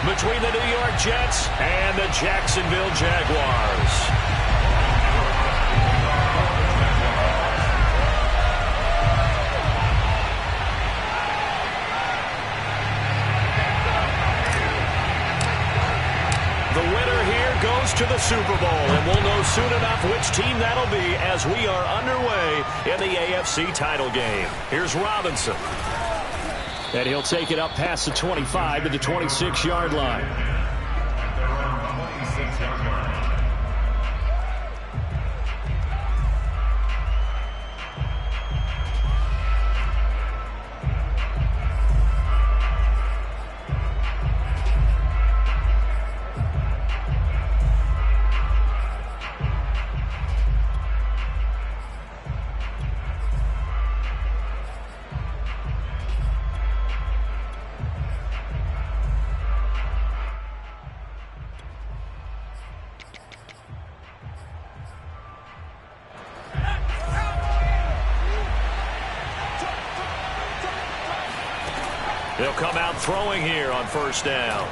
between the New York Jets and the Jacksonville Jaguars. The winner here goes to the Super Bowl, and we'll know soon enough which team that'll be as we are underway in the AFC title game. Here's Robinson. And he'll take it up past the 25 to the 26-yard line. He'll come out throwing here on first down.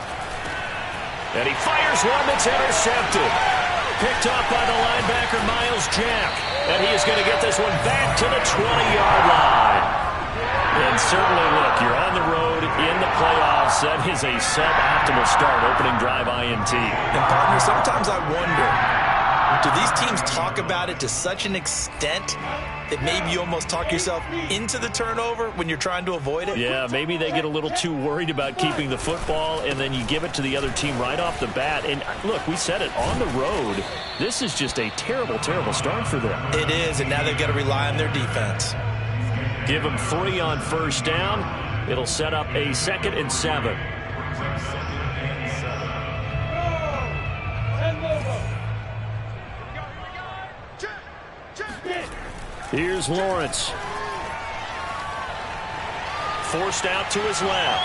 And he fires one that's intercepted. Picked up by the linebacker, Miles Jack. And he is going to get this one back to the 20-yard line. And certainly, look, you're on the road in the playoffs. That is a suboptimal start, opening drive INT. And, partner, sometimes I wonder, do these teams talk about it to such an extent that maybe you almost talk yourself into the turnover when you're trying to avoid it? Yeah, maybe they get a little too worried about keeping the football, and then you give it to the other team right off the bat. And, look, we said it, on the road, this is just a terrible, terrible start for them. It is, and now they've got to rely on their defense. Give them 3 on first down. It'll set up a 2nd and 7. Here's Lawrence. Forced out to his left.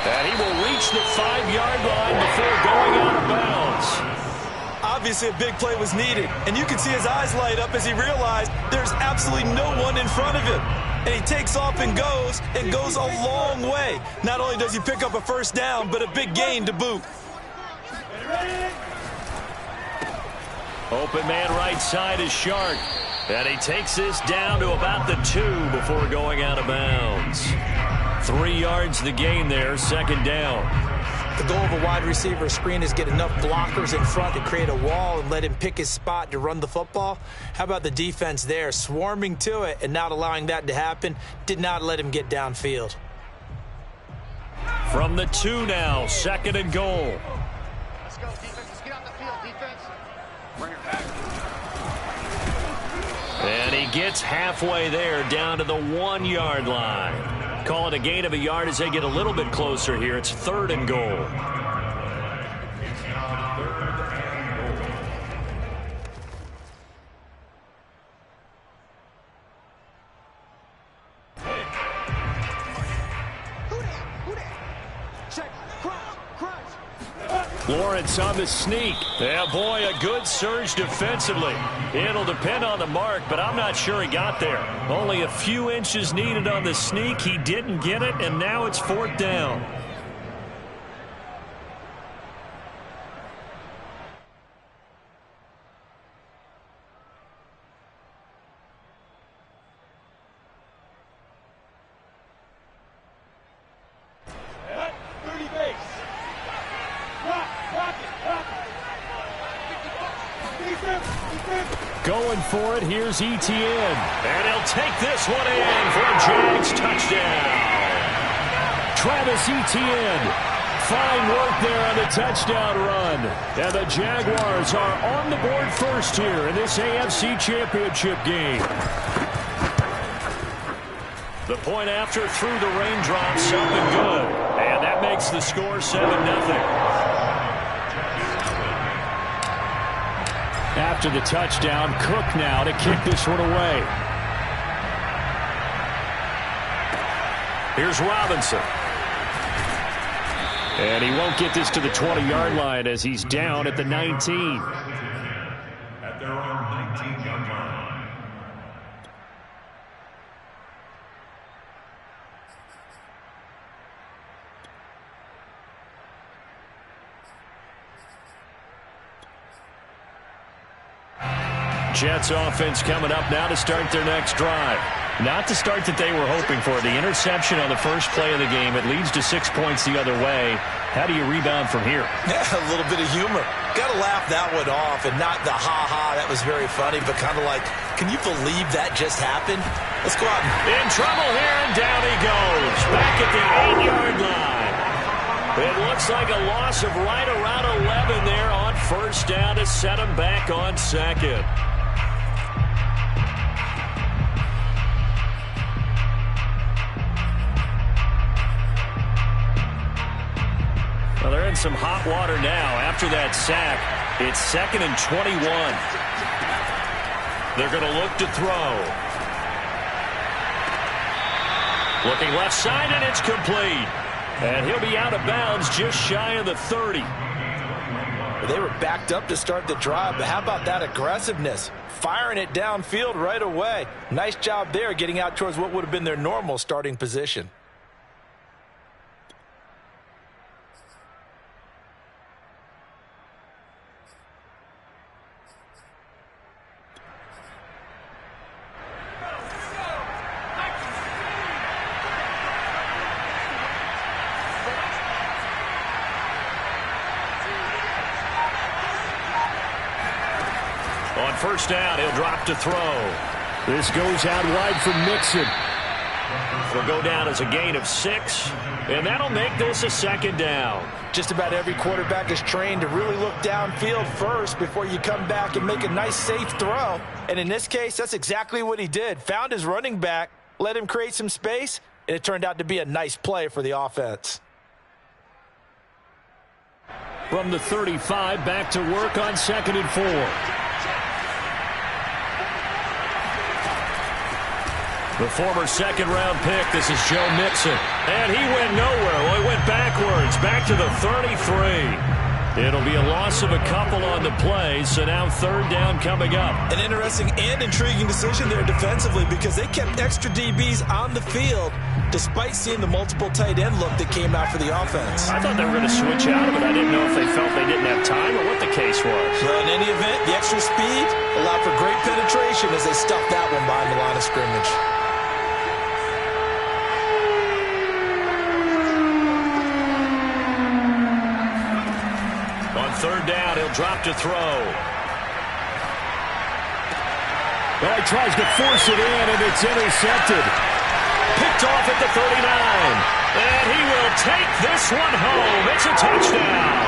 And he will reach the 5-yard line before going out of bounds. Obviously, a big play was needed, and you can see his eyes light up as he realized there's absolutely no one in front of him. And he takes off and goes a long way. Not only does he pick up a first down, but a big gain to boot. Open man right side is Shark. And he takes this down to about the 2 before going out of bounds. 3 yards the gain there, 2nd down. The goal of a wide receiver screen is get enough blockers in front to create a wall and let him pick his spot to run the football. How about the defense there, swarming to it and not allowing that to happen? Did not let him get downfield. From the 2 now, 2nd and goal. Let's go, defense. Let's get out the field, defense. Bring it back. And he gets halfway there, down to the 1-yard line. Call it a gain of a yard as they get a little bit closer here. It's 3rd and goal. Lawrence on the sneak. Yeah, boy, a good surge defensively. It'll depend on the mark, but I'm not sure he got there. Only a few inches needed on the sneak. He didn't get it, and now it's 4th down. Going for it, here's Etienne. And he'll take this one in for a Jags touchdown. Travis Etienne. Fine work there on the touchdown run. And the Jaguars are on the board first here in this AFC Championship game. The point after through the raindrops, something good. And that makes the score 7-0. After the touchdown, Cook now to kick this one away. Here's Robinson. And he won't get this to the 20-yard line as he's down at the 19. At their own 19-yard line. Jets offense coming up now to start their next drive. Not the start that they were hoping for. The interception on the first play of the game. It leads to 6 points the other way. How do you rebound from here? Yeah, a little bit of humor. Got to laugh that one off and not the ha-ha. That was very funny, but kind of like, can you believe that just happened? Let's go out. In trouble here, and down he goes. Back at the 8-yard line. It looks like a loss of right around 11 there on first down to set him back on second. Well, they're in some hot water now. After that sack, it's 2nd and 21. They're going to look to throw. Looking left side, and it's complete. And he'll be out of bounds just shy of the 30. They were backed up to start the drive, but how about that aggressiveness? Firing it downfield right away. Nice job there getting out towards what would have been their normal starting position. On first down, he'll drop to throw. This goes out wide for Mixon. It'll go down as a gain of 6, and that'll make this a 2nd down. Just about every quarterback is trained to really look downfield first before you come back and make a nice, safe throw. And in this case, that's exactly what he did. Found his running back, let him create some space, and it turned out to be a nice play for the offense. From the 35, back to work on 2nd and 4. The former second-round pick, this is Joe Mixon. And he went nowhere. Well, he went backwards, back to the 33. It'll be a loss of a couple on the play, so now 3rd down coming up. An interesting and intriguing decision there defensively because they kept extra DBs on the field despite seeing the multiple tight end look that came out for the offense. I thought they were going to switch out of it. I didn't know if they felt they didn't have time or what the case was. Well, in any event, the extra speed allowed for great penetration as they stuffed that one behind the line of scrimmage. On 3rd down, he'll drop to throw. Well, he tries to force it in, and it's intercepted. Picked off at the 39. And he will take this one home. It's a touchdown.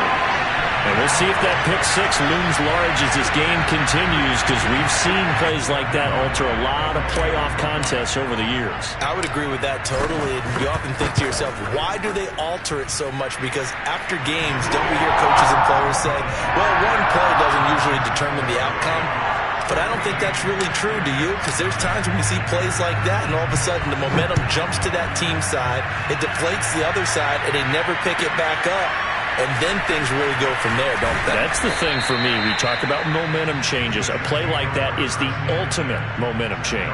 And we'll see if that pick 6 looms large as this game continues, because we've seen plays like that alter a lot of playoff contests over the years. I would agree with that totally. And you often think to yourself, why do they alter it so much? Because after games, don't we hear coaches and players say, well, one play doesn't usually determine the outcome? But I don't think that's really true, do you? Because there's times when we see plays like that, and all of a sudden the momentum jumps to that team side, it deflates the other side, and they never pick it back up. And then things really go from there, don't they? That's the thing for me. We talk about momentum changes. A play like that is the ultimate momentum change.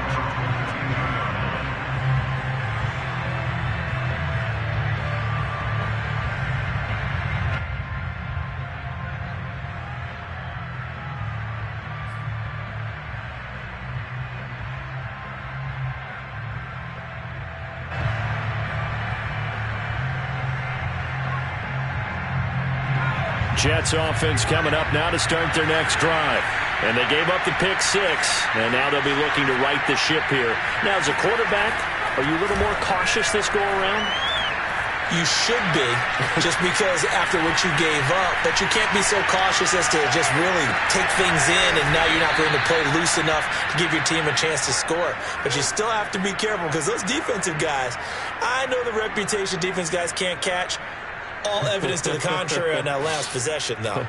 Jets offense coming up now to start their next drive. And they gave up the pick 6, and now they'll be looking to right the ship here. Now, as a quarterback, are you a little more cautious this go-around? You should be, just because after what you gave up, but you can't be so cautious as to just really take things in, and now you're not going to play loose enough to give your team a chance to score. But you still have to be careful, because those defensive guys, I know the reputation defense guys can't catch. All evidence to the contrary on that last possession, though.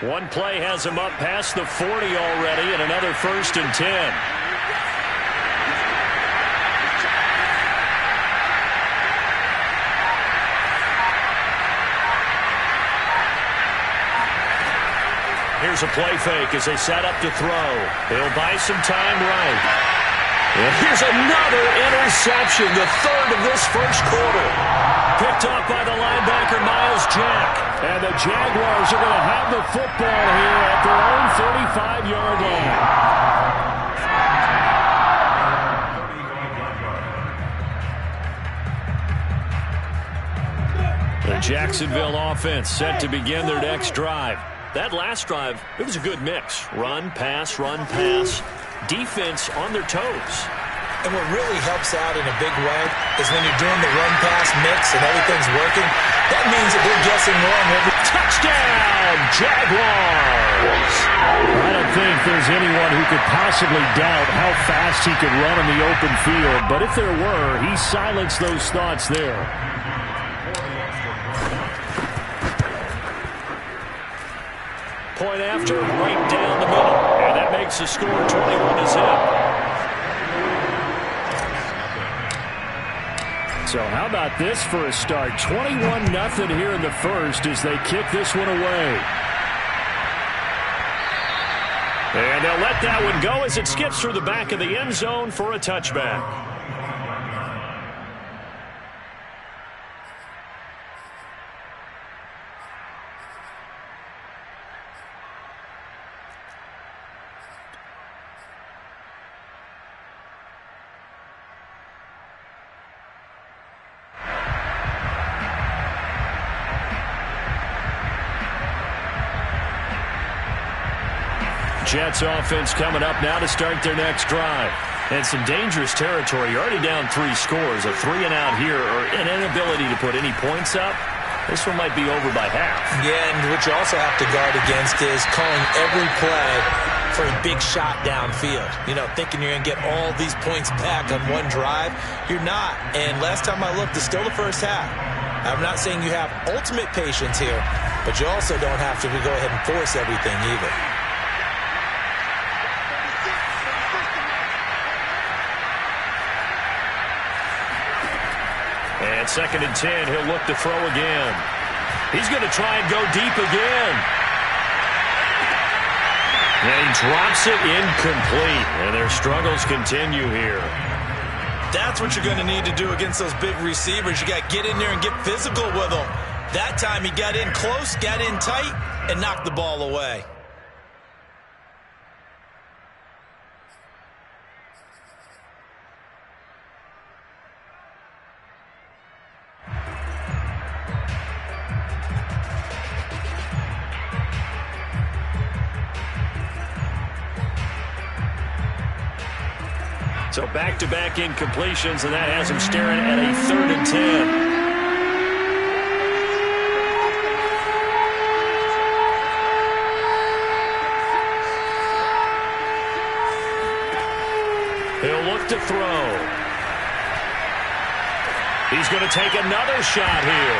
One play has him up past the 40 already, and another 1st and 10. Here's a play fake as they set up to throw. He'll buy some time right. And here's another interception, the third of this first quarter. Picked up by the linebacker, Miles Jack. And the Jaguars are going to have the football here at their own 35-yard line. The Jacksonville offense set to begin their next drive. That last drive, it was a good mix. Run, pass, defense on their toes. And what really helps out in a big way is when you're doing the run-pass mix and everything's working, that means that they're guessing wrong every touchdown, Jaguars! I don't think there's anyone who could possibly doubt how fast he could run in the open field, but if there were, he silenced those thoughts there. Point after, right down the middle. And that makes the score 21-0. So how about this for a start? 21-0 here in the first as they kick this one away. And they'll let that one go as it skips through the back of the end zone for a touchback. Jets offense coming up now to start their next drive. And some dangerous territory. You're already down 3 scores. A 3-and-out here or an inability to put any points up. This one might be over by half. Yeah, and what you also have to guard against is calling every play for a big shot downfield. You know, thinking you're going to get all these points back on one drive. You're not. And last time I looked, it's still the first half. I'm not saying you have ultimate patience here, but you also don't have to go ahead and force everything either. And 2nd and 10, he'll look to throw again. He's going to try and go deep again. And he drops it incomplete. And their struggles continue here. That's what you're going to need to do against those big receivers. You got to get in there and get physical with them. That time he got in close, got in tight, and knocked the ball away. So back-to-back incompletions, and that has him staring at a 3rd and 10. He'll look to throw. He's going to take another shot here.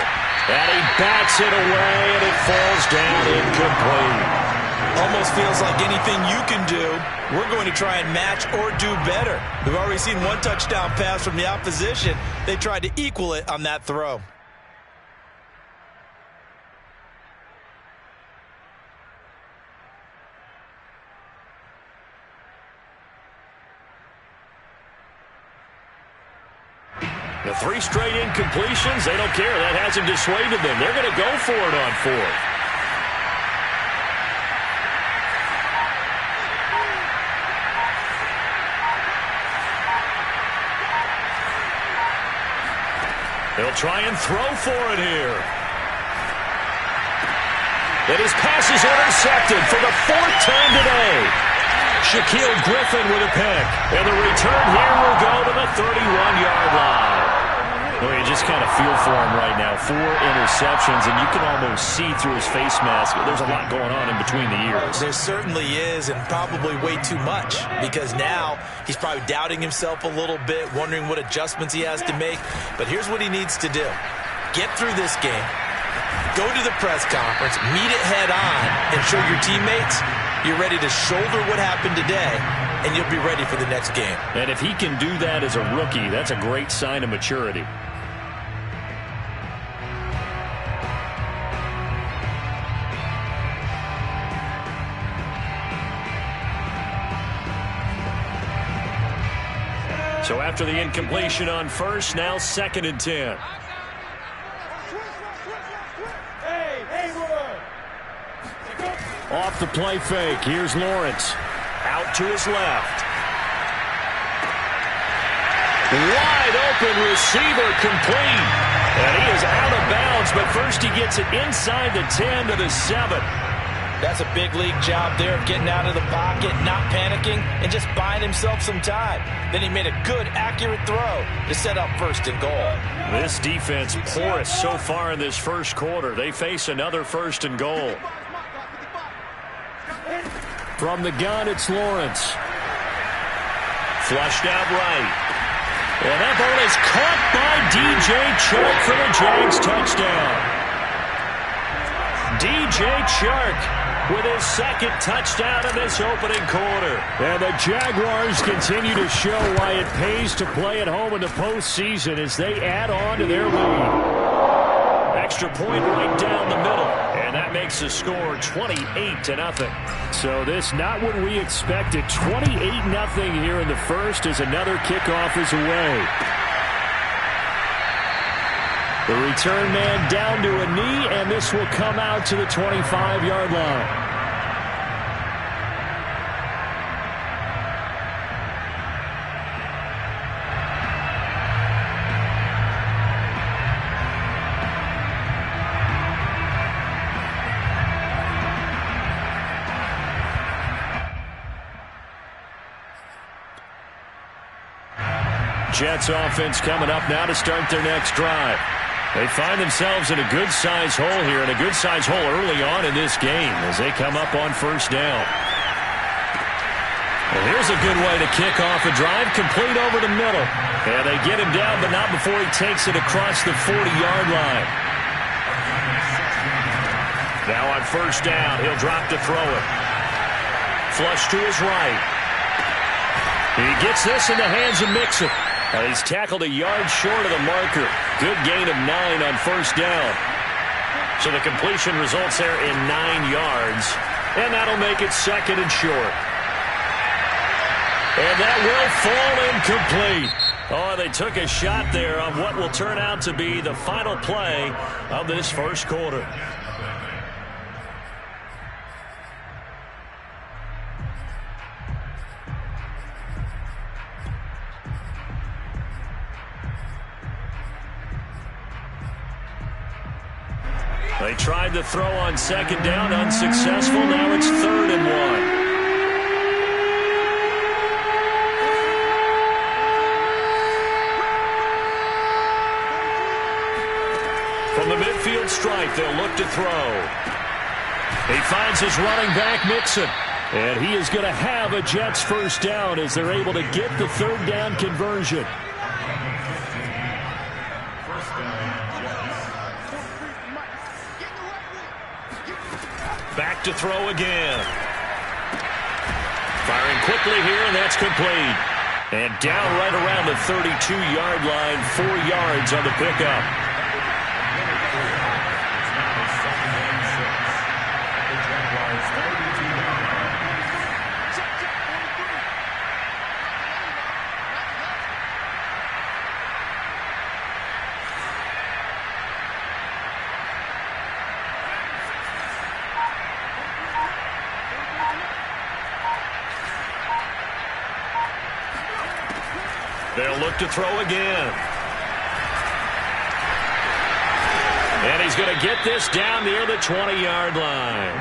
And he bats it away, and it falls down incomplete. Almost feels like anything you can do, we're going to try and match or do better. We've already seen one touchdown pass from the opposition. They tried to equal it on that throw. The 3 straight incompletions, they don't care. That hasn't dissuaded them. They're going to go for it on 4th. They'll try and throw for it here. And his pass is intercepted for the 4th time today. Shaquille Griffin with a pick. And the return here will go to the 31-yard line. Well, you just kind of feel for him right now. 4 interceptions, and you can almost see through his face mask. There's a lot going on in between the ears. There certainly is, and probably way too much, because now he's probably doubting himself a little bit, wondering what adjustments he has to make. But here's what he needs to do. Get through this game, go to the press conference, meet it head on, and show your teammates you're ready to shoulder what happened today, and you'll be ready for the next game. And if he can do that as a rookie, that's a great sign of maturity. So after the incompletion on first, now 2nd and 10. Off the play fake. Here's Lawrence. Out to his left. Wide open receiver complete. And he is out of bounds, but first he gets it inside the 10 to the 7. That's a big league job there of getting out of the pocket, not panicking, and just buying himself some time. Then he made a good, accurate throw to set up 1st and goal. This defense porous so far in this first quarter. They face another 1st and goal. From the gun, it's Lawrence. Flushed out right. And that ball is caught by D.J. Chark for the Jags touchdown. D.J. Chark with his 2nd touchdown in this opening quarter. And the Jaguars continue to show why it pays to play at home in the postseason as they add on to their lead. Extra point right down the middle. And that makes the score 28-0. So this not what we expected. 28-0 here in the first as another kickoff is away. The return man down to a knee, and this will come out to the 25-yard line. Jets offense coming up now to start their next drive. They find themselves in a good-sized hole here, and a good-sized hole early on in this game as they come up on 1st down. Well, here's a good way to kick off a drive, complete over the middle. And they get him down, but not before he takes it across the 40-yard line. Now on 1st down, he'll drop to throw it. Flush to his right. He gets this in the hands of Mixon. And he's tackled a yard short of the marker. Good gain of 9 on 1st down. So the completion results there in 9 yards. And that'll make it 2nd and short. And that will fall incomplete. Oh, they took a shot there on what will turn out to be the final play of this first quarter. They tried to throw on 2nd down, unsuccessful. Now it's 3rd and 1. From the midfield stripe, they'll look to throw. He finds his running back, Mixon. And he is going to have a Jets 1st down as they're able to get the 3rd down conversion. Back to throw again. Firing quickly here, and that's complete. And down right around the 32-yard line, 4 yards on the pickup. They'll look to throw again. And he's going to get this down near the 20-yard line.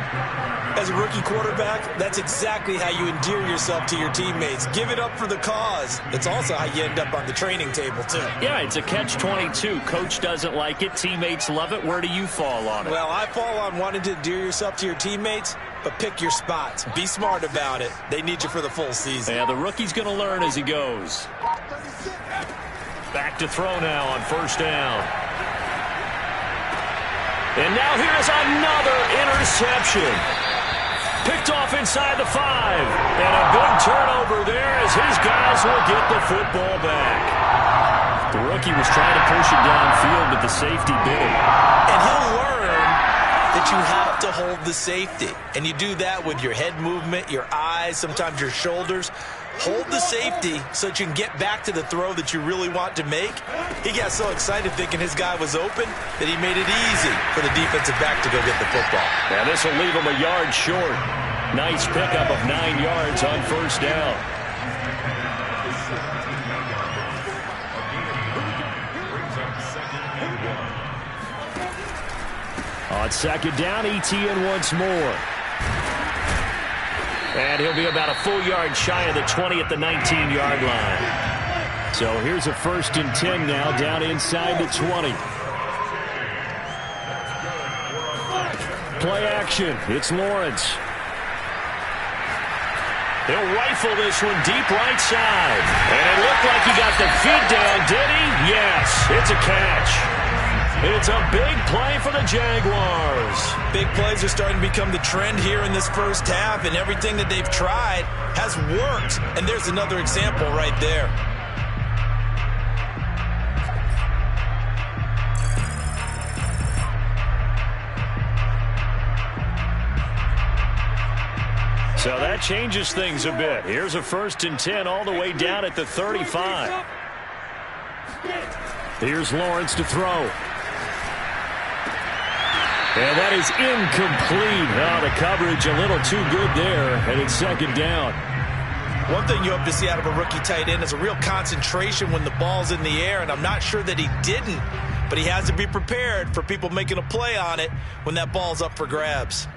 As a rookie quarterback, that's exactly how you endear yourself to your teammates. Give it up for the cause. It's also how you end up on the training table, too. Yeah, it's a catch-22. Coach doesn't like it. Teammates love it. Where do you fall on it? Well, I fall on wanting to endear yourself to your teammates, but pick your spots. Be smart about it. They need you for the full season. Yeah, the rookie's going to learn as he goes. Back to throw now on 1st down. And now here's another interception. Picked off inside the 5. And a big turnover there as his guys will get the football back. The rookie was trying to push it downfield, but the safety bit him. And he'll learn that you have to hold the safety. And you do that with your head movement, your eyes, thighs, sometimes your shoulders. Hold the safety so that you can get back to the throw that you really want to make. He got so excited thinking his guy was open that he made it easy for the defensive back to go get the football. Now this will leave him a yard short. Nice pickup of 9 yards on first down. On second down, ETN once more. And he'll be about a full yard shy of the 20 at the 19-yard line. So here's a 1st and 10 now, down inside the 20. Play action. It's Lawrence. He'll rifle this one deep right side. And it looked like he got the feet down, did he? Yes, it's a catch. It's a big play for the Jaguars. Big plays are starting to become the trend here in this first half, and everything that they've tried has worked. And there's another example right there. So that changes things a bit. Here's a 1st and 10 all the way down at the 35. Here's Lawrence to throw. And that is incomplete. Oh, the coverage a little too good there, and it's 2nd down. One thing you hope to see out of a rookie tight end is a real concentration when the ball's in the air, and I'm not sure that he didn't, but he has to be prepared for people making a play on it when that ball's up for grabs.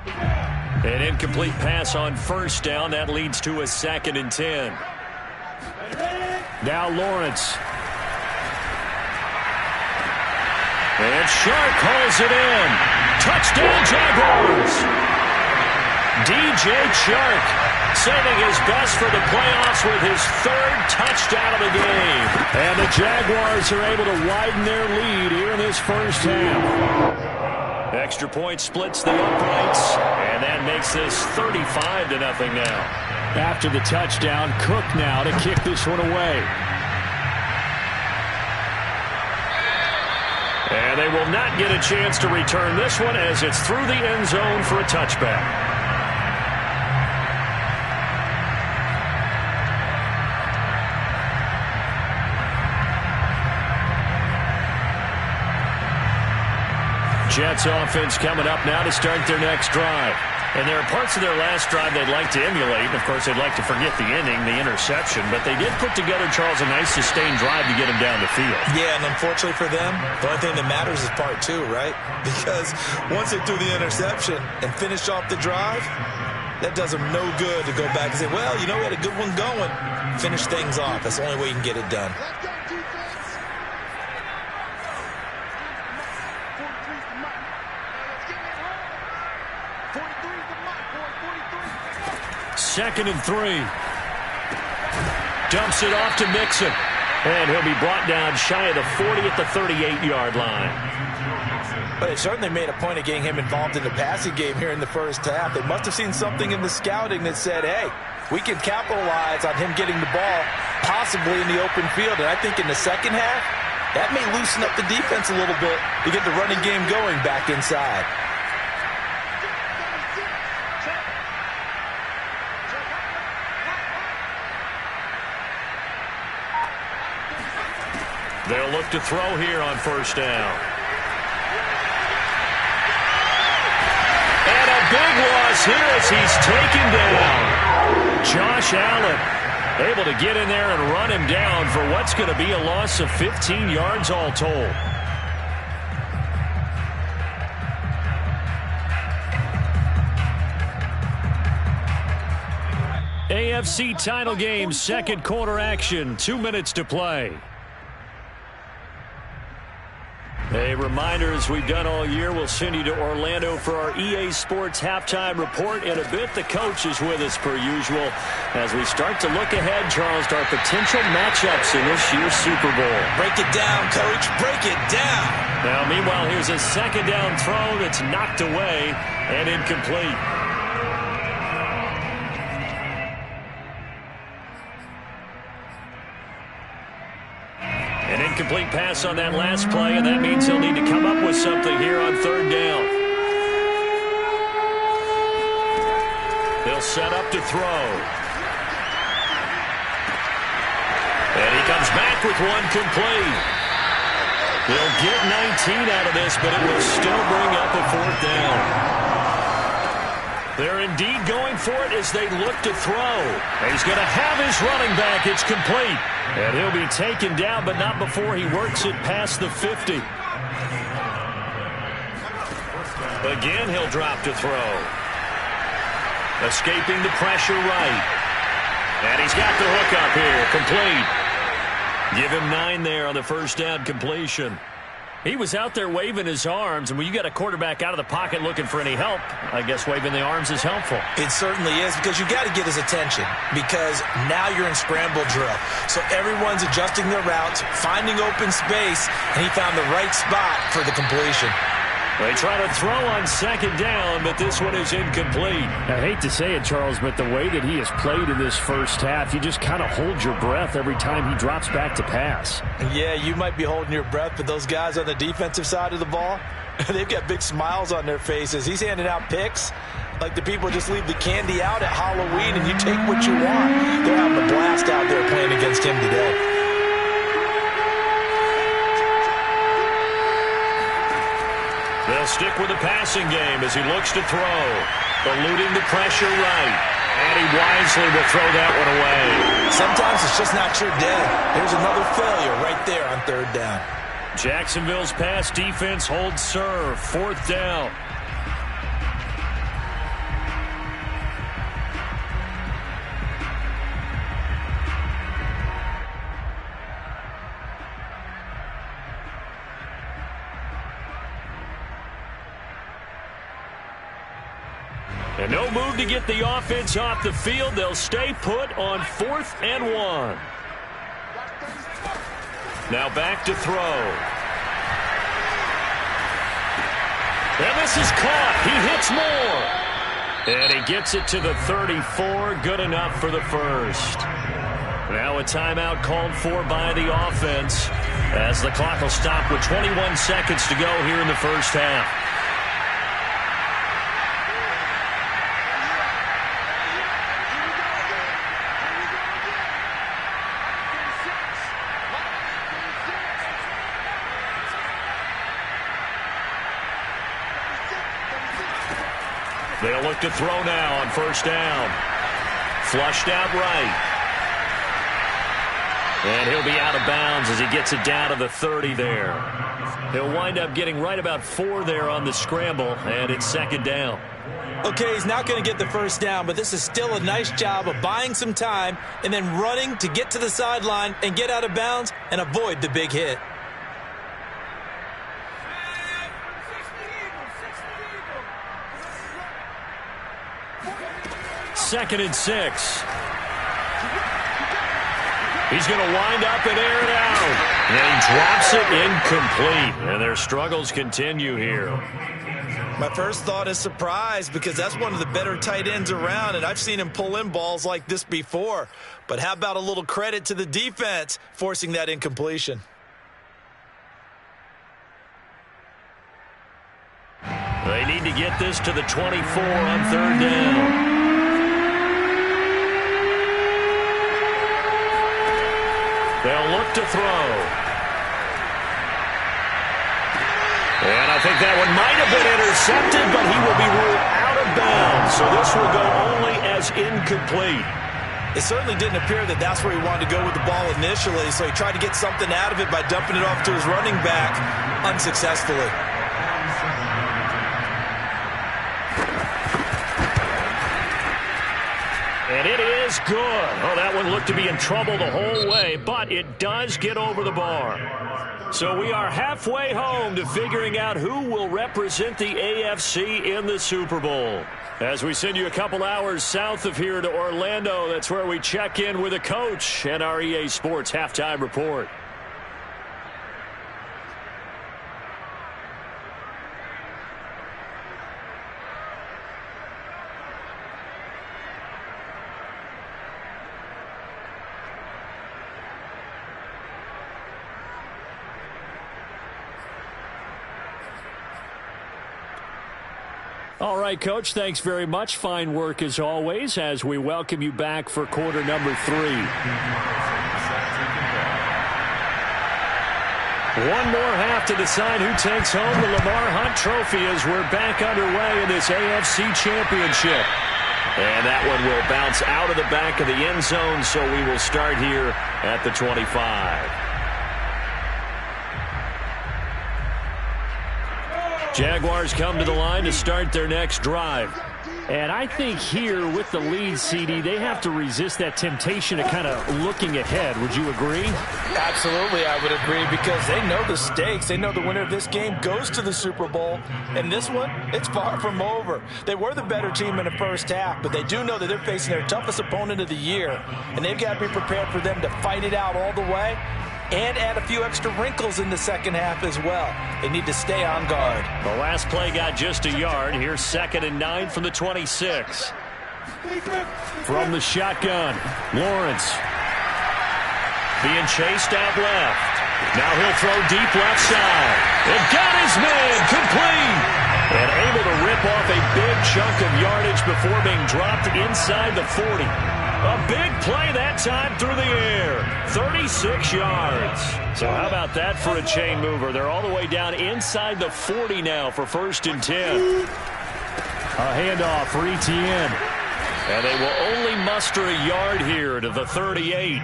An incomplete pass on 1st down. That leads to a 2nd and 10. Now Lawrence. And Shark hauls it in. Touchdown, Jaguars. DJ Shark saving his best for the playoffs with his 3rd touchdown of the game. And the Jaguars are able to widen their lead here in this first half. Extra point splits the uprights, and that makes this 35-0 now. After the touchdown, Cook now to kick this one away. And they will not get a chance to return this one as it's through the end zone for a touchback. Jets offense coming up now to start their next drive. And there are parts of their last drive they'd like to emulate. Of course, they'd like to forget the ending, the interception. But they did put together, Charles, a nice sustained drive to get him down the field. Yeah, and unfortunately for them, the only thing that matters is part 2, right? Because once they threw the interception and finished off the drive, that does them no good to go back and say, well, you know, we had a good one going. Finish things off. That's the only way you can get it done. Second and 3. Dumps it off to Mixon. And he'll be brought down shy of the 40 at the 38-yard line. But they certainly made a point of getting him involved in the passing game here in the first half. They must have seen something in the scouting that said, hey, we can capitalize on him getting the ball possibly in the open field. And I think in the second half, that may loosen up the defense a little bit to get the running game going back inside. They'll look to throw here on 1st down. And a big loss here as he's taken down. Josh Allen able to get in there and run him down for what's going to be a loss of 15 yards all told. AFC title game, 2nd quarter action, 2 minutes to play. A reminder, as we've done all year, we'll send you to Orlando for our EA Sports halftime report. In a bit, the coach is with us per usual as we start to look ahead, Charles, to our potential matchups in this year's Super Bowl. Break it down, Coach. Break it down. Now, meanwhile, here's a 2nd down throw that's knocked away and incomplete. An incomplete pass on that last play, and that means he'll need to come up with something here on 3rd down. They'll set up to throw. And he comes back with one complete. They'll get 19 out of this, but it will still bring up a 4th down. They're indeed going for it as they look to throw. He's going to have his running back. It's complete. And he'll be taken down, but not before he works it past the 50. Again, he'll drop to throw. Escaping the pressure right. And he's got the hook up here. Complete. Give him 9 there on the first down completion. He was out there waving his arms, and when you got a quarterback out of the pocket looking for any help, I guess waving the arms is helpful. It certainly is, because you got to get his attention, because now you're in scramble drill. So everyone's adjusting their routes, finding open space, and he found the right spot for the completion. They try to throw on 2nd down, but this one is incomplete. I hate to say it, Charles, but the way that he has played in this first half, you just kind of hold your breath every time he drops back to pass. Yeah, you might be holding your breath, but those guys on the defensive side of the ball, they've got big smiles on their faces. He's handing out picks like the people just leave the candy out at Halloween and you take what you want. They're having a blast out there playing against him today. They'll stick with the passing game as he looks to throw. Eluding the pressure right. And he wisely will throw that one away. Sometimes it's just not your day. Here's another failure right there on 3rd down. Jacksonville's pass defense holds serve. 4th down. And no move to get the offense off the field. They'll stay put on 4th and 1. Now back to throw. And this is caught. He hits more. And he gets it to the 34. Good enough for the first. Now a timeout called for by the offense as the clock will stop with 21 seconds to go here in the first half. They'll look to throw now on 1st down. Flushed out right. And he'll be out of bounds as he gets it down to the 30 there. He'll wind up getting right about 4 there on the scramble, and it's 2nd down. Okay, he's not going to get the first down, but this is still a nice job of buying some time and then running to get to the sideline and get out of bounds and avoid the big hit. Second and 6. He's going to wind up and air it out. And he drops it incomplete. And their struggles continue here. My first thought is surprise, because that's one of the better tight ends around, and I've seen him pull in balls like this before. But how about a little credit to the defense forcing that incompletion? They need to get this to the 24 on 3rd down. They'll look to throw. And I think that one might have been intercepted, but he will be ruled out of bounds. So this will go only as incomplete. It certainly didn't appear that that's where he wanted to go with the ball initially, so he tried to get something out of it by dumping it off to his running back unsuccessfully. And it is good. Oh, that one looked to be in trouble the whole way, but it does get over the bar. So we are halfway home to figuring out who will represent the AFC in the Super Bowl. As we send you a couple hours south of here to Orlando, that's where we check in with a coach and our EA Sports Halftime Report. All right, Coach, thanks very much. Fine work as always as we welcome you back for quarter number 3. One more half to decide who takes home the Lamar Hunt Trophy as we're back underway in this AFC Championship. And that one will bounce out of the back of the end zone, so we will start here at the 25. Jaguars come to the line to start their next drive. And I think here with the lead, CD, they have to resist that temptation of kind of looking ahead. Would you agree? Absolutely, I would agree, because they know the stakes. They know the winner of this game goes to the Super Bowl. And this one, it's far from over. They were the better team in the first half, but they do know that they're facing their toughest opponent of the year. And they've got to be prepared for them to fight it out all the way and add a few extra wrinkles in the second half as well. They need to stay on guard. The last play got just a yard. Here's 2nd and 9 from the 26. From the shotgun, Lawrence. Being chased out left. Now he'll throw deep left side. And got his man complete. And able to rip off a big chunk of yardage before being dropped inside the 40. A big play that time through the air. 36 yards. So how about that for a chain mover? They're all the way down inside the 40 now for 1st and 10. A handoff for Etienne. And they will only muster a yard here to the 38.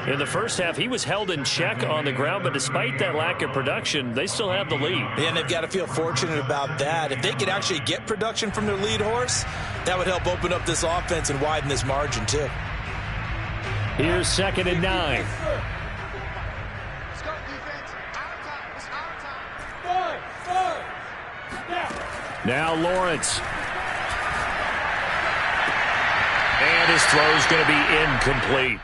In the first half, he was held in check on the ground, but despite that lack of production, they still have the lead. And they've got to feel fortunate about that. If they could actually get production from their lead horse, that would help open up this offense and widen this margin, too. Here's 2nd and 9. Let's go, defense. Out of time. It's out of time. Now Lawrence. And his throw's going to be incomplete.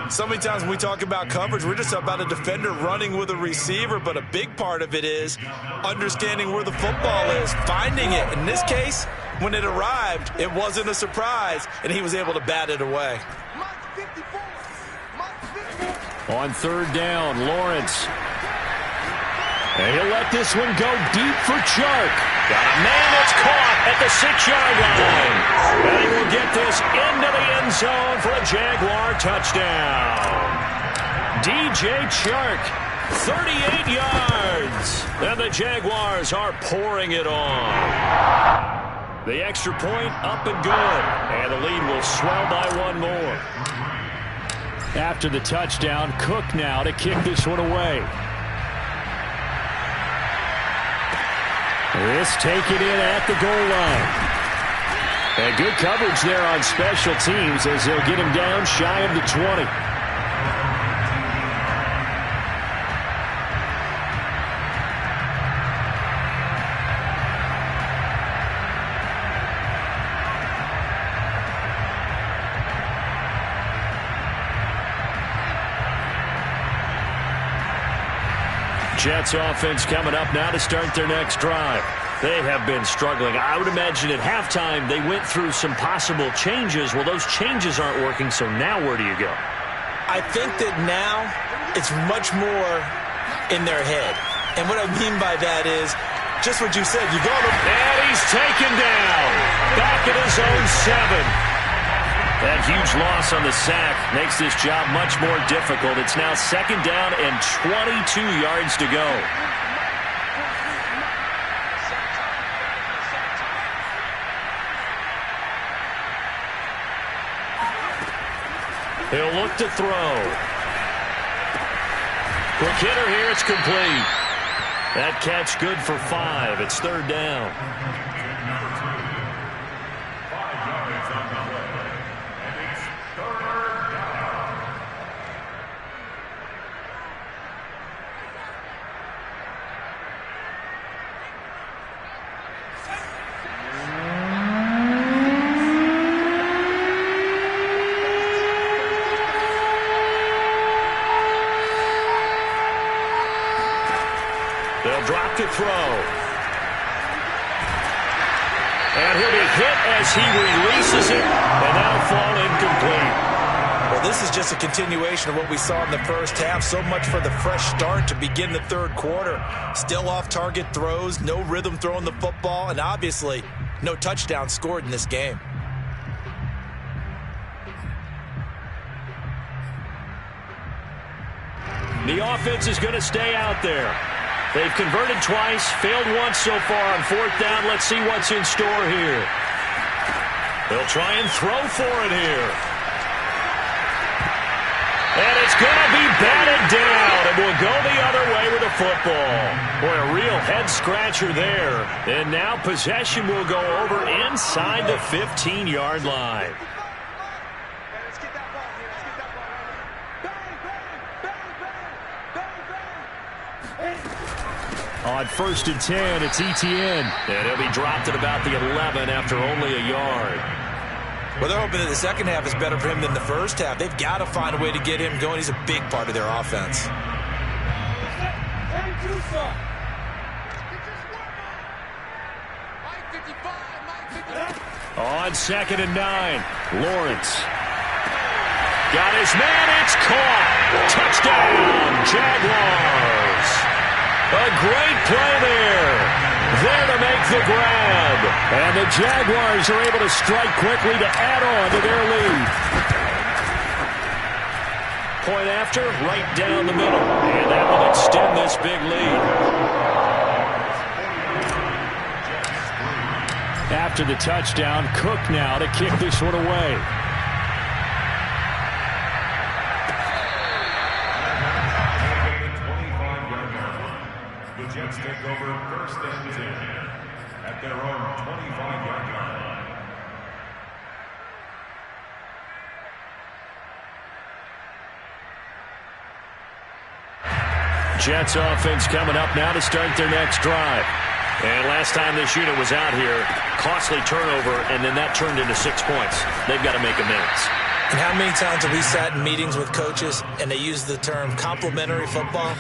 So many times when we talk about coverage, we're just about a defender running with a receiver, but a big part of it is understanding where the football is, finding it. In this case, when it arrived, it wasn't a surprise, and he was able to bat it away. On 3rd down, Lawrence. And he'll let this one go deep for Chark. Got a man that's caught at the 6-yard line. And he will get this into the end zone for a Jaguar touchdown. DJ Chark, 38 yards. And the Jaguars are pouring it on. The extra point up and good. And the lead will swell by one more. After the touchdown, Cook now to kick this one away. This taken in at the goal line. And good coverage there on special teams as they'll get him down shy of the 20. Jets offense coming up now to start their next drive. They have been struggling. I would imagine at halftime they went through some possible changes. Well, those changes aren't working, so now where do you go? I think that now it's much more in their head. And what I mean by that is just what you said. You go to... And he's taken down. Back at his own 7. That huge loss on the sack makes this job much more difficult. It's now 2nd down and 22 yards to go. He'll look to throw. Quick hitter here. It's complete. That catch good for 5. It's 3rd down. They'll drop to throw. And he'll be hit as he releases it, and that'll fall incomplete. Well, this is just a continuation of what we saw in the first half. So much for the fresh start to begin the third quarter. Still off-target throws, no rhythm throwing the football, and obviously no touchdown scored in this game. The offense is going to stay out there. They've converted twice, failed once so far on fourth down. Let's see what's in store here. They'll try and throw for it here. And it's going to be batted down, and we'll go the other way with the football. Boy, a real head-scratcher there. And now possession will go over inside the 15-yard line. On 1st and 10, it's Etienne. And he'll be dropped at about the 11 after only a yard. Well, they're hoping that the second half is better for him than the first half. They've got to find a way to get him going. He's a big part of their offense. On 2nd and 9, Lawrence. Got his man, it's caught. Touchdown, Jaguars. A great play there. There to make the grab. And the Jaguars are able to strike quickly to add on to their lead. Point after, right down the middle. And that will extend this big lead. After the touchdown, Cook now to kick this one away. The Jets take over 1st and 10 at their own 25-yard line. Jets offense coming up now to start their next drive. And last time this unit was out here, costly turnover, and then that turned into 6 points. They've got to make amends. And how many times have we sat in meetings with coaches and they use the term complementary football?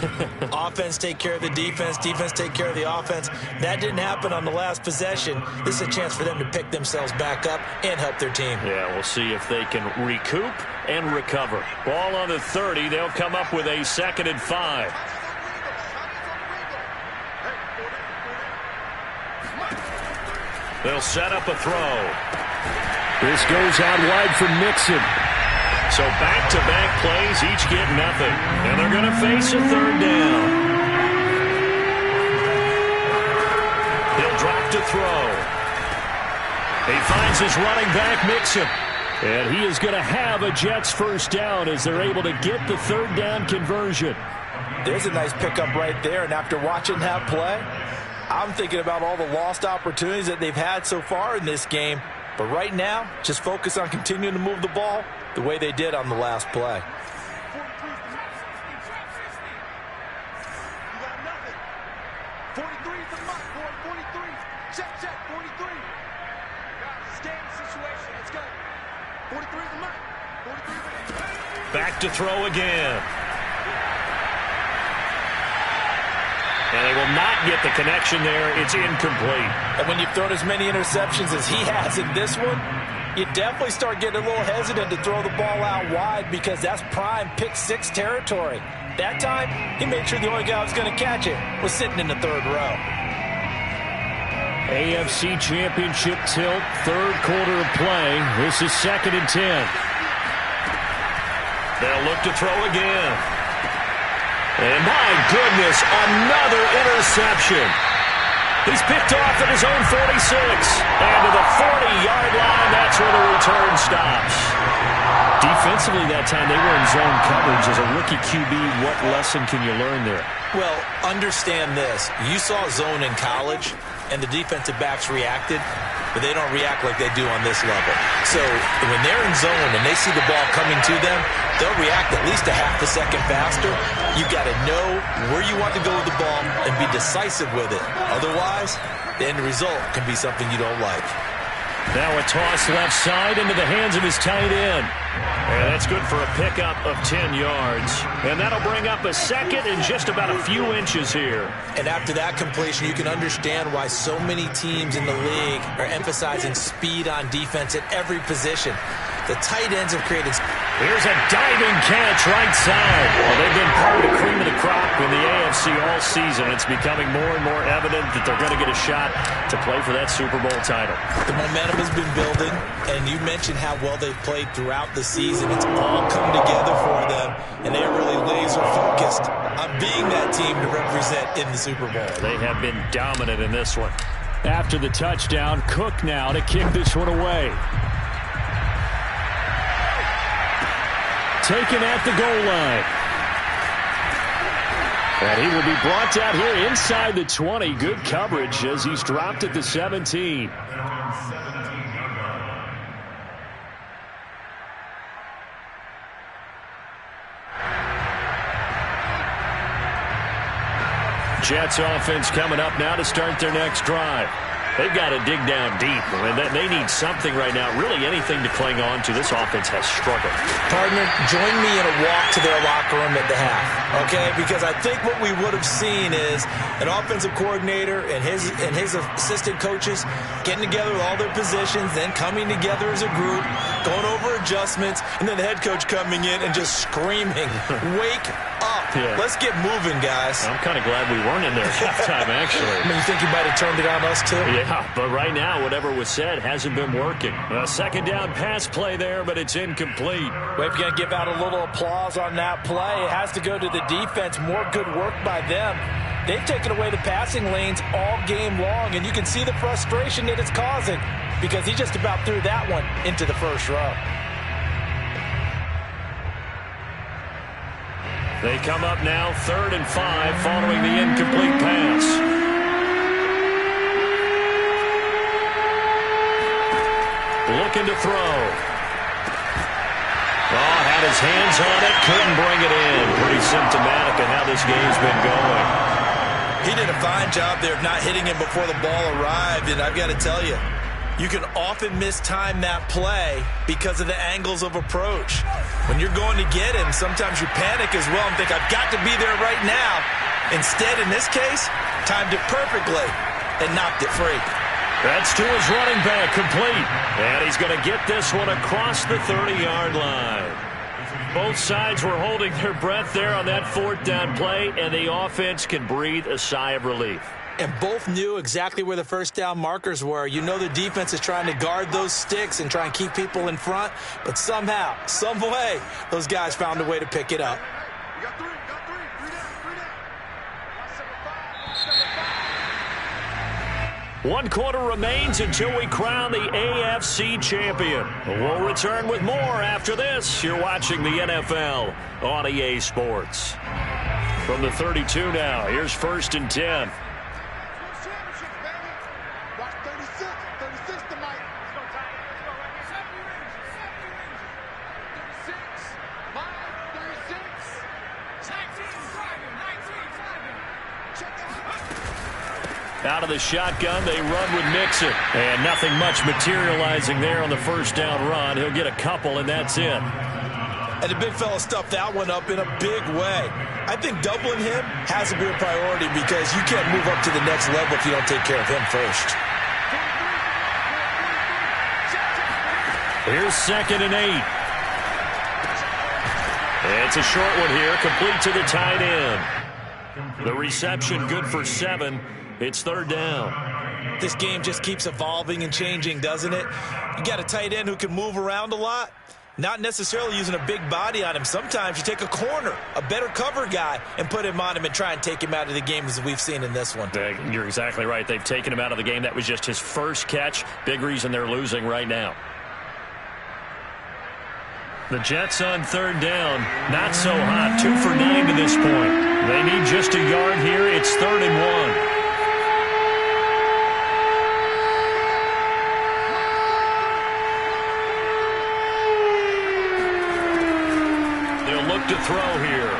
Offense take care of the defense, defense take care of the offense. That didn't happen on the last possession. This is a chance for them to pick themselves back up and help their team. Yeah, we'll see if they can recoup and recover. Ball on the 30. They'll come up with a 2nd and 5. They'll set up a throw. This goes out wide for Mixon. So back-to-back plays, each get nothing. And they're going to face a 3rd down. He'll drop to throw. He finds his running back, Mixon. And he is going to have a Jets 1st down as they're able to get the 3rd down conversion. There's a nice pickup right there. And after watching that play, I'm thinking about all the lost opportunities that they've had so far in this game. But right now, just focus on continuing to move the ball the way they did on the last play. Back to throw again. And they will not get the connection there. It's incomplete. And when you've thrown as many interceptions as he has in this one, you definitely start getting a little hesitant to throw the ball out wide because that's prime pick 6 territory. That time, he made sure the only guy who was going to catch it was sitting in the 3rd row. AFC Championship tilt, 3rd quarter of play. This is 2nd and 10. They'll look to throw again. And my goodness, another interception. He's picked off at his own 46. And to the 40-yard line, that's where the return stops. Defensively that time, they were in zone coverage. As a rookie QB, what lesson can you learn there? Well, understand this. You saw zone in college, and the defensive backs reacted, but they don't react like they do on this level. So when they're in zone and they see the ball coming to them, they'll react at least a half a second faster. You've got to know where you want to go with the ball and be decisive with it. Otherwise, the end result can be something you don't like. Now a toss left side into the hands of his tight end. And that's good for a pickup of 10 yards. And that'll bring up a 2nd and just about a few inches here. And after that completion, you can understand why so many teams in the league are emphasizing speed on defense at every position. The tight ends have created. Here's a diving catch right side. Well, they've been part of the cream of the crop in the AFC all season. It's becoming more and more evident that they're going to get a shot to play for that Super Bowl title. The momentum has been building, and you mentioned how well they've played throughout the season. It's all come together for them, and they're really laser-focused on being that team to represent in the Super Bowl. They have been dominant in this one. After the touchdown, Cook now to kick this one away. Taken at the goal line. And he will be brought down here inside the 20. Good coverage as he's dropped at the 17. Jets offense coming up now to start their next drive. They've got to dig down deep. I mean, they need something right now, really anything to cling on to. This offense has struggled. Partner, join me in a walk to their locker room at the half, okay? Because I think what we would have seen is an offensive coordinator and his assistant coaches getting together with all their positions, then coming together as a group, going over adjustments, and then the head coach coming in and just screaming, wake up. Yeah. Let's get moving, guys. I'm kind of glad we weren't in there at halftime, actually. I mean, you think you might have turned it on us, too? Yeah, but right now, whatever was said hasn't been working. A second down pass play there, but it's incomplete. Well, if you're going to give out a little applause on that play, it has to go to the defense. More good work by them. They've taken away the passing lanes all game long, and you can see the frustration that it's causing because he just about threw that one into the first row. They come up now 3rd and 5 following the incomplete pass. Looking to throw. Oh, had his hands on it, couldn't bring it in. Pretty symptomatic of how this game's been going. He did a fine job there of not hitting him before the ball arrived, and I've got to tell you, you can often mistime that play because of the angles of approach. When you're going to get him, sometimes you panic as well and think, I've got to be there right now. Instead, in this case, timed it perfectly and knocked it free. That's to his running back, complete. And he's going to get this one across the 30-yard line. Both sides were holding their breath there on that 4th down play, and the offense can breathe a sigh of relief. And both knew exactly where the first down markers were. You know the defense is trying to guard those sticks and try and keep people in front, but somehow, some way, those guys found a way to pick it up. One quarter remains until we crown the AFC champion. We'll return with more after this. You're watching the NFL on EA Sports. From the 32 now, here's 1st and 10. Out of the shotgun, they run with Mixon. And nothing much materializing there on the first down run. He'll get a couple, and that's it. And the big fella stuffed that one up in a big way. I think doubling him has to be a priority because you can't move up to the next level if you don't take care of him first. Here's 2nd and 8. It's a short one here, complete to the tight end. The reception good for 7. It's 3rd down. This game just keeps evolving and changing, doesn't it? You got a tight end who can move around a lot, not necessarily using a big body on him. Sometimes you take a corner, a better cover guy, and put him on him and try and take him out of the game as we've seen in this one. You're exactly right. They've taken him out of the game. That was just his first catch. Big reason they're losing right now. The Jets on 3rd down. Not so hot. 2 for 9 to this point. They need just a yard here. It's 3rd and 1. To throw here.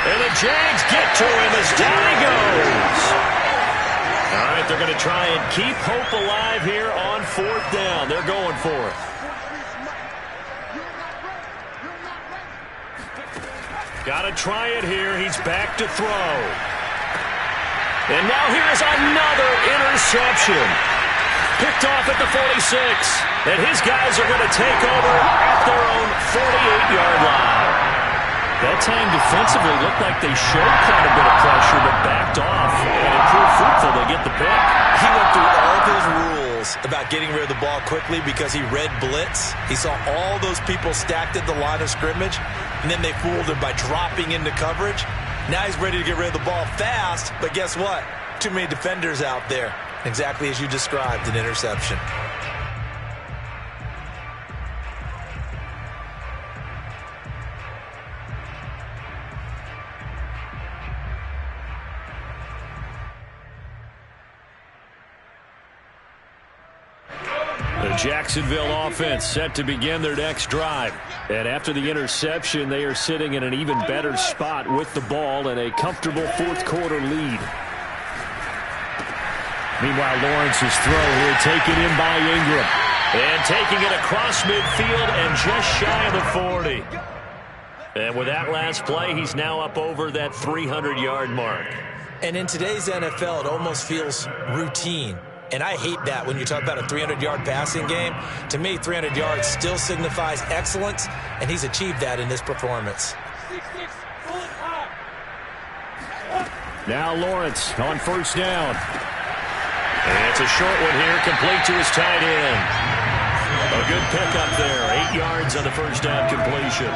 And the Jags get to him as down he goes. All right, they're going to try and keep hope alive here on 4th down. They're going for it. Got to try it here. He's back to throw. And now here's another interception. Picked off at the 46. And his guys are going to take over at their own 48-yard line. That time defensively looked like they showed quite a bit of pressure, but backed off and it proved fruitful. They get the pick. He went through all of his rules about getting rid of the ball quickly because he read blitz. He saw all those people stacked at the line of scrimmage, and then they fooled him by dropping into coverage. Now he's ready to get rid of the ball fast, but guess what? Too many defenders out there. Exactly as you described, an interception. The Jacksonville offense set to begin their next drive. And after the interception, they are sitting in an even better spot with the ball and a comfortable fourth-quarter lead. Meanwhile, Lawrence's throw here taken in by Ingram. And taking it across midfield and just shy of the 40. And with that last play, he's now up over that 300-yard mark. And in today's NFL, it almost feels routine. And I hate that when you talk about a 300-yard passing game. To me, 300 yards still signifies excellence, and he's achieved that in this performance. Now Lawrence on first down. And it's a short one here, complete to his tight end. A good pickup there, 8 yards on the first down completion.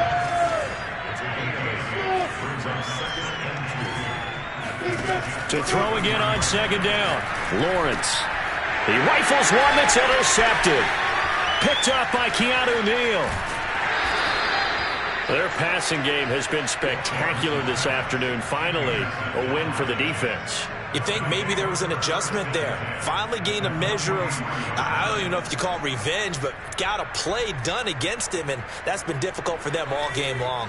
To throw again on second down, Lawrence. He rifles one that's intercepted. Picked up by Keanu Neal. Their passing game has been spectacular this afternoon. Finally, a win for the defense. You think maybe there was an adjustment there. Finally gained a measure of, I don't even know if you call it revenge, but got a play done against him, and that's been difficult for them all game long.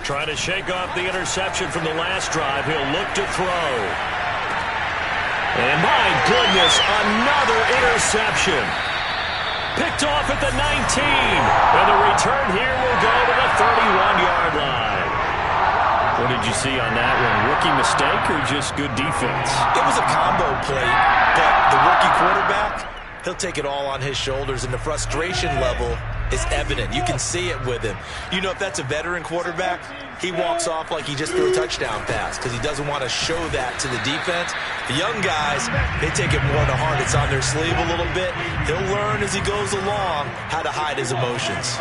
Trying to shake off the interception from the last drive. He'll look to throw. And my goodness, another interception. Picked off at the 19. And the return here will go to the 31-yard line. What did you see on that one? Rookie mistake or just good defense? It was a combo play, but the rookie quarterback, he'll take it all on his shoulders, and the frustration level is evident. You can see it with him. You know, if that's a veteran quarterback, he walks off like he just threw a touchdown pass because he doesn't want to show that to the defense. The young guys, they take it more to heart. It's on their sleeve a little bit. He'll learn as he goes along how to hide his emotions.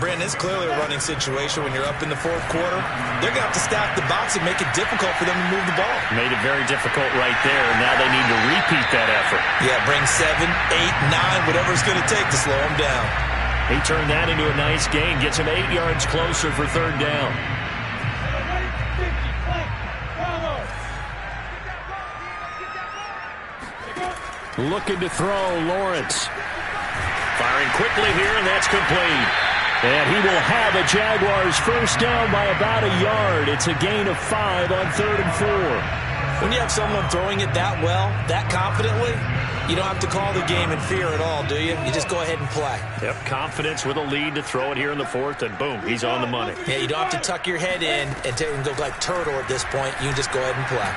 Brandon, it's clearly a running situation when you're up in the fourth quarter. They're going to have to stack the box and make it difficult for them to move the ball. Made it very difficult right there, and now they need to repeat that effort. Yeah, bring 7, 8, 9, whatever it's going to take to slow them down. He turned that into a nice gain, gets him 8 yards closer for third down. Looking to throw, Lawrence. Firing quickly here, and that's complete. And he will have a Jaguars first down by about a yard. It's a gain of 5 on 3rd and 4. When you have someone throwing it that well, that confidently, you don't have to call the game in fear at all, do you? You just go ahead and play. Yep, confidence with a lead to throw it here in the fourth, and boom, he's on the money. Yeah, you don't have to tuck your head in and go like turtle at this point. You can just go ahead and play.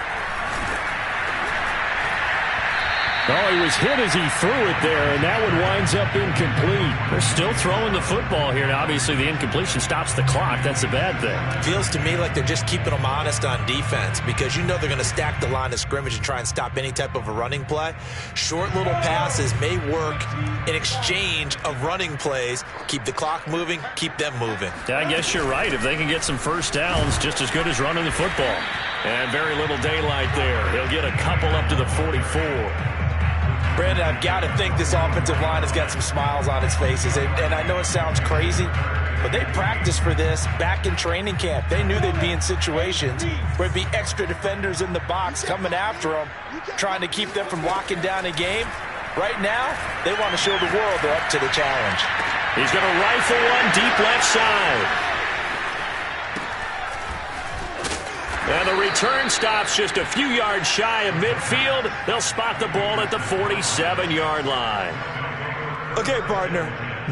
Oh, he was hit as he threw it there, and that one winds up incomplete. They're still throwing the football here. Now, obviously, the incompletion stops the clock. That's a bad thing. Feels to me like they're just keeping them honest on defense because you know they're going to stack the line of scrimmage and try and stop any type of a running play. Short little passes may work in exchange of running plays. Keep the clock moving, keep them moving. Yeah, I guess you're right. If they can get some first downs, just as good as running the football. And very little daylight there. He'll get a couple up to the 44. Brandon, I've got to think this offensive line has got some smiles on its faces. And I know it sounds crazy, but they practiced for this back in training camp. They knew they'd be in situations where it'd be extra defenders in the box coming after them, trying to keep them from locking down a game. Right now, they want to show the world they're up to the challenge. He's going to rifle one deep left side. And the return stops just a few yards shy of midfield. They'll spot the ball at the 47-yard line. Okay, partner.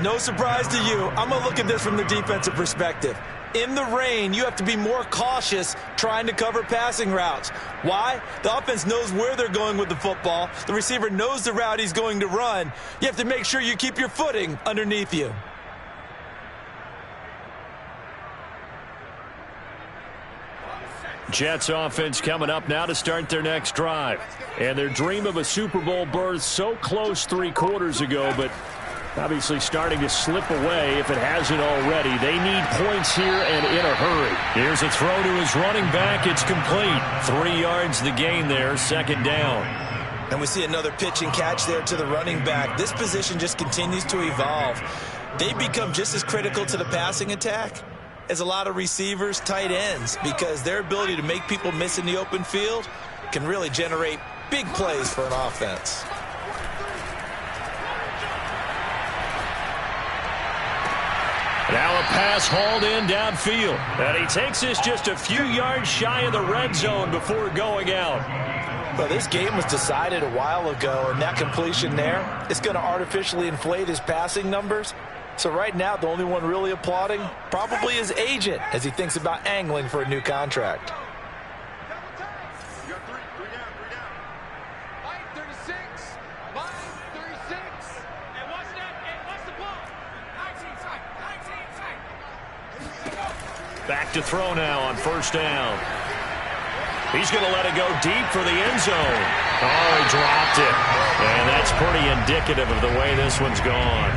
No surprise to you. I'm going to look at this from the defensive perspective. In the rain, you have to be more cautious trying to cover passing routes. Why? The offense knows where they're going with the football. The receiver knows the route he's going to run. You have to make sure you keep your footing underneath you. Jets offense coming up now to start their next drive. And their dream of a Super Bowl berth so close 3 quarters ago, but obviously starting to slip away if it hasn't already. They need points here and in a hurry. Here's a throw to his running back. It's complete. 3 yards the gain there, 2nd down. And we see another pitch and catch there to the running back. This position just continues to evolve. They become just as critical to the passing attack as a lot of receivers, tight ends, because their ability to make people miss in the open field can really generate big plays for an offense. Now a pass hauled in downfield. And he takes this just a few yards shy of the red zone before going out. Well, this game was decided a while ago, and that completion there is going to artificially inflate his passing numbers. So right now, the only one really applauding probably his agent as he thinks about angling for a new contract. Back to throw now on 1st down. He's going to let it go deep for the end zone. Oh, he dropped it. And that's pretty indicative of the way this one's gone.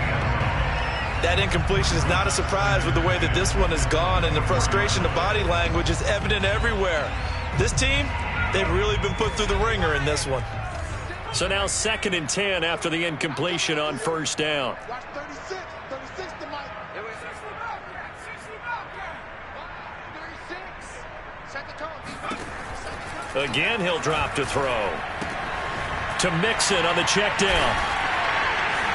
That incompletion is not a surprise with the way that this one has gone, and the frustration, the body language is evident everywhere. This team, they've really been put through the ringer in this one. So now 2nd and 10 after the incompletion on 1st down. Watch 36. 36 to Mike. 36. Set the tone. Again, he'll drop to throw. To Mixon on the check down.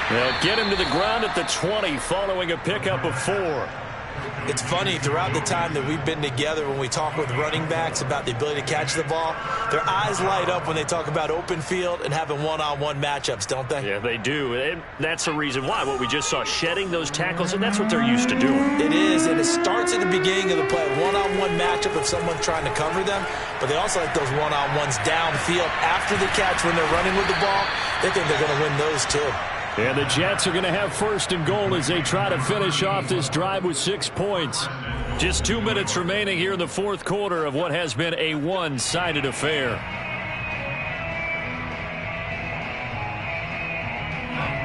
They'll get him to the ground at the 20 following a pickup of 4. It's funny, throughout the time that we've been together, when we talk with running backs about the ability to catch the ball, their eyes light up when they talk about open field and having one-on-one matchups, don't they? Yeah, they do. And that's the reason why. What we just saw, shedding those tackles, and that's what they're used to doing. It is, and it starts at the beginning of the play. One-on-one matchup if someone's trying to cover them, but they also like those one-on-ones downfield after the catch when they're running with the ball. They think they're going to win those too. And the Jets are going to have 1st and goal as they try to finish off this drive with 6 points. Just 2 minutes remaining here in the 4th quarter of what has been a one-sided affair.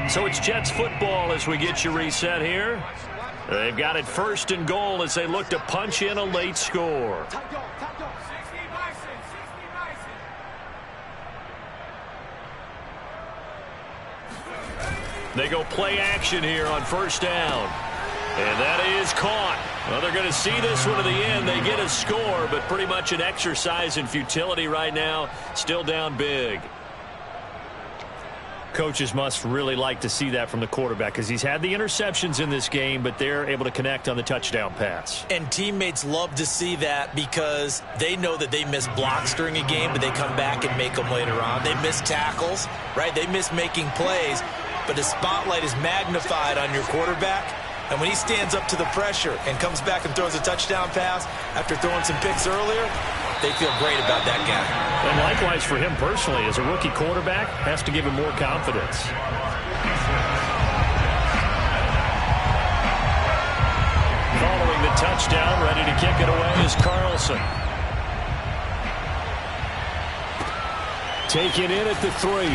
So it's Jets football as we get you reset here. They've got it 1st and goal as they look to punch in a late score. They go play action here on 1st down. And that is caught. Well, they're going to see this one to the end. They get a score, but pretty much an exercise in futility right now. Still down big. Coaches must really like to see that from the quarterback because he's had the interceptions in this game, but they're able to connect on the touchdown pass. And teammates love to see that because they know that they miss blocks during a game, but they come back and make them later on. They miss tackles, right? They miss making plays, but the spotlight is magnified on your quarterback. And when he stands up to the pressure and comes back and throws a touchdown pass after throwing some picks earlier, they feel great about that guy. And likewise for him personally, as a rookie quarterback, has to give him more confidence. Following the touchdown, ready to kick it away is Carlson. Taken in at the 3.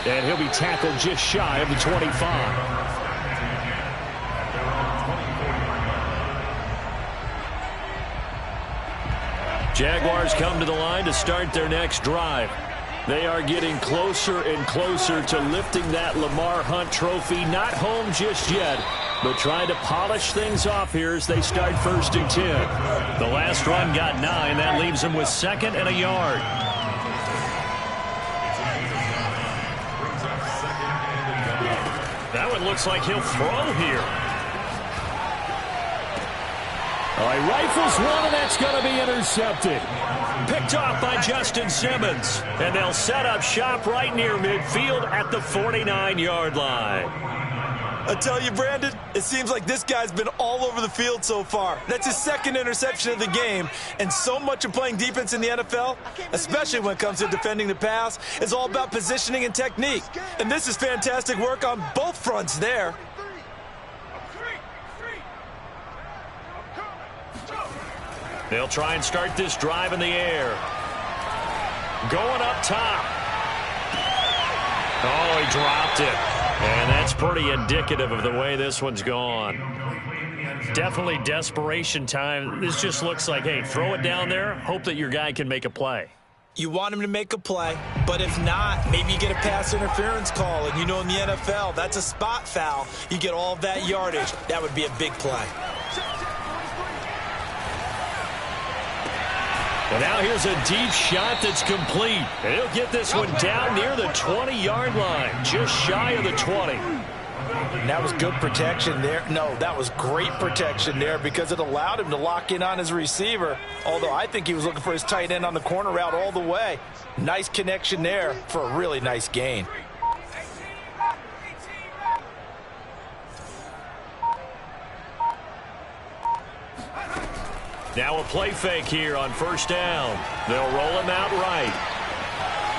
And he'll be tackled just shy of the 25. Jaguars come to the line to start their next drive. They are getting closer and closer to lifting that Lamar Hunt trophy. Not home just yet, but trying to polish things off here as they start 1st and 10. The last run got 9. That leaves them with 2nd and a yard. That one looks like he'll throw here. He rifles one, and that's going to be intercepted. Picked off by Justin Simmons. And they'll set up shop right near midfield at the 49-yard line. I tell you, Brandon, it seems like this guy's been all over the field so far. That's his second interception of the game. And so much of playing defense in the NFL, especially when it comes to defending the pass, is all about positioning and technique. And this is fantastic work on both fronts there. They'll try and start this drive in the air. Going up top. Oh, he dropped it. And that's pretty indicative of the way this one's gone. Definitely desperation time. This just looks like, hey, throw it down there, hope that your guy can make a play. You want him to make a play, but if not, maybe you get a pass interference call. And you know in the NFL, that's a spot foul. You get all of that yardage. That would be a big play. And now here's a deep shot that's complete. And he'll get this one down near the 20-yard line, just shy of the 20. And that was good protection there. No, that was great protection there because it allowed him to lock in on his receiver, although I think he was looking for his tight end on the corner route all the way. Nice connection there for a really nice gain. Now a play fake here on first down. They'll roll him out right.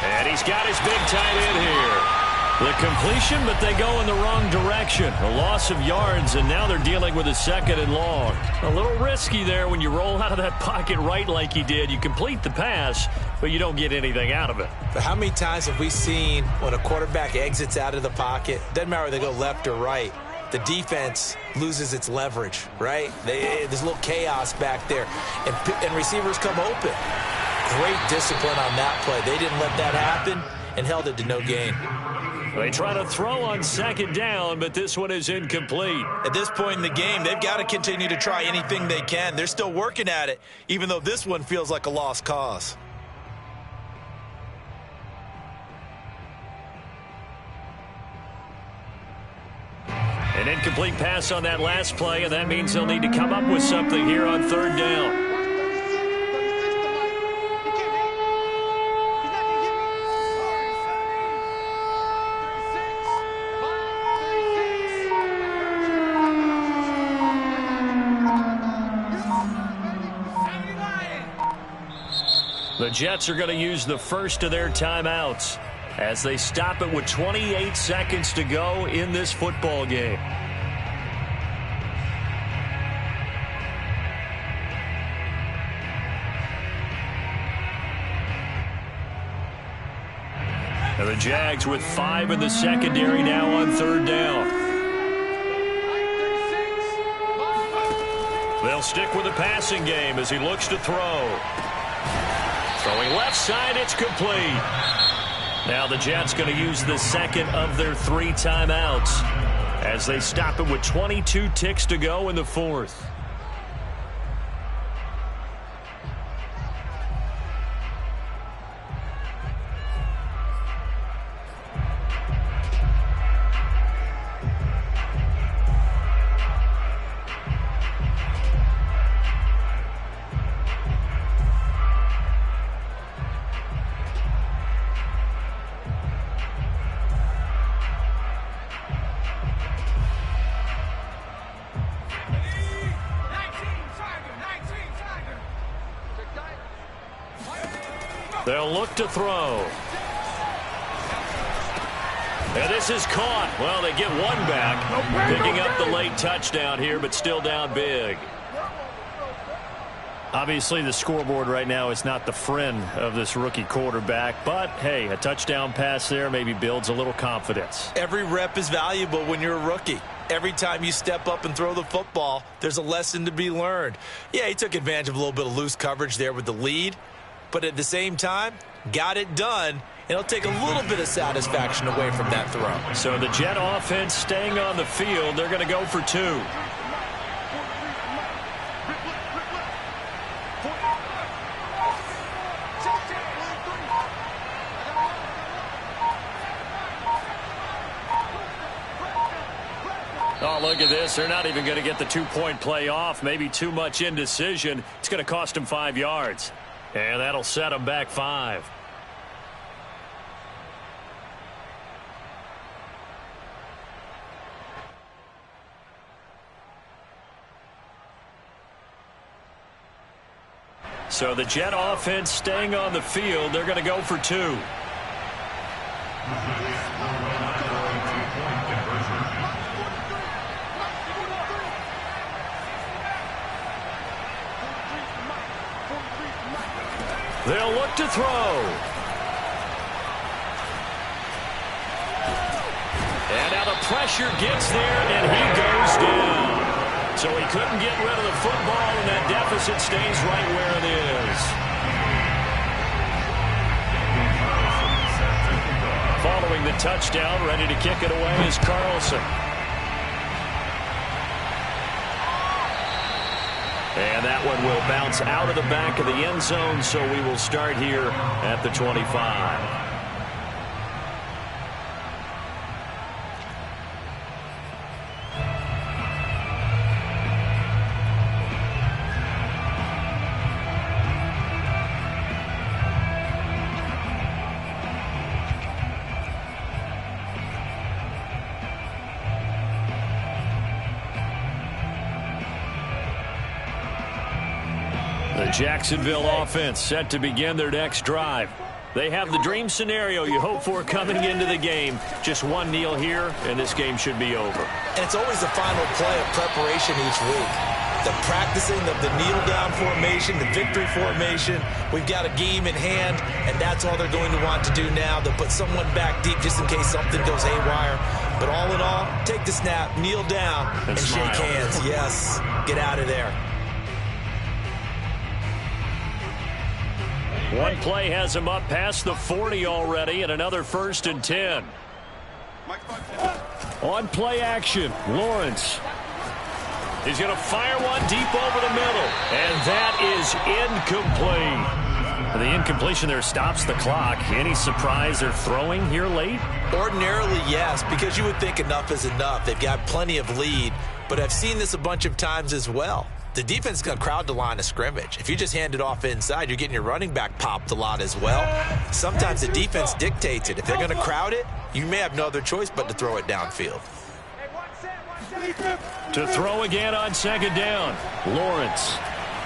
And he's got his big tight end here. The completion, but they go in the wrong direction. A loss of yards, and now they're dealing with a second and long. A little risky there when you roll out of that pocket right like he did. You complete the pass, but you don't get anything out of it. But how many times have we seen when a quarterback exits out of the pocket, doesn't matter whether they go left or right, the defense loses its leverage, right? There's a little chaos back there, and receivers come open. Great discipline on that play. They didn't let that happen and held it to no gain. They try to throw on second down, but this one is incomplete. At this point in the game, they've got to continue to try anything they can. They're still working at it, even though this one feels like a lost cause. An incomplete pass on that last play, and that means they'll need to come up with something here on third down. The Jets are going to use the first of their timeouts as they stop it with 28 seconds to go in this football game. And the Jags with 5 in the secondary now on third down. They'll stick with the passing game as he looks to throw. Throwing left side, it's complete. Now the Jets going to use the second of their 3 timeouts as they stop it with 22 ticks to go in the fourth. They'll look to throw. And this is caught. Well, they get one back. Picking up the late touchdown here, but still down big. Obviously, the scoreboard right now is not the friend of this rookie quarterback. But, hey, a touchdown pass there maybe builds a little confidence. Every rep is valuable when you're a rookie. Every time you step up and throw the football, there's a lesson to be learned. Yeah, he took advantage of a little bit of loose coverage there with the lead. But at the same time, got it done, and it'll take a little bit of satisfaction away from that throw. So the Jet offense staying on the field. They're going to go for 2. Oh, look at this. They're not even going to get the two-point play off. Maybe too much indecision. It's going to cost them 5 yards. And that'll set them back 5. So the Jet offense staying on the field. They're going to go for 2. They'll look to throw. And now the pressure gets there, and he goes down. So he couldn't get rid of the football, and that deficit stays right where it is. Following the touchdown, ready to kick it away is Carlson. And that one will bounce out of the back of the end zone, so we will start here at the 25. The Jacksonville offense set to begin their next drive. They have the dream scenario you hope for coming into the game. Just one kneel here, and this game should be over. And it's always the final play of preparation each week. The practicing of the kneel-down formation, the victory formation. We've got a game in hand, and that's all they're going to want to do now. They'll put someone back deep just in case something goes haywire. But all in all, take the snap, kneel down, and shake hands. Yes, get out of there. One play has him up past the 40 already, and another 1st and 10. On play action, Lawrence. He's going to fire one deep over the middle, and that is incomplete. The incompletion there stops the clock. Any surprise they're throwing here late? Ordinarily, yes, because you would think enough is enough. They've got plenty of lead, but I've seen this a bunch of times as well. The defense is going to crowd the line of scrimmage. If you just hand it off inside, you're getting your running back popped a lot as well. Sometimes the defense dictates it. If they're going to crowd it, you may have no other choice but to throw it downfield. To throw again on 2nd down, Lawrence.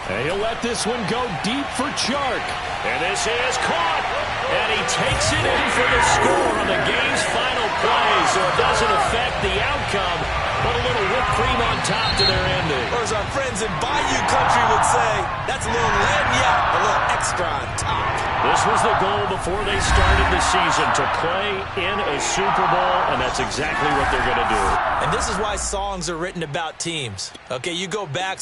And he'll let this one go deep for Chark. And this is caught. And he takes it in for the score on the game's final play. So it doesn't affect the outcome, but a little whipped cream on top to their ending. Or as our friends in Bayou Country would say, that's a little lagniappe, a little extra on top. This was the goal before they started the season, to play in a Super Bowl, and that's exactly what they're going to do. And this is why songs are written about teams. Okay, you go back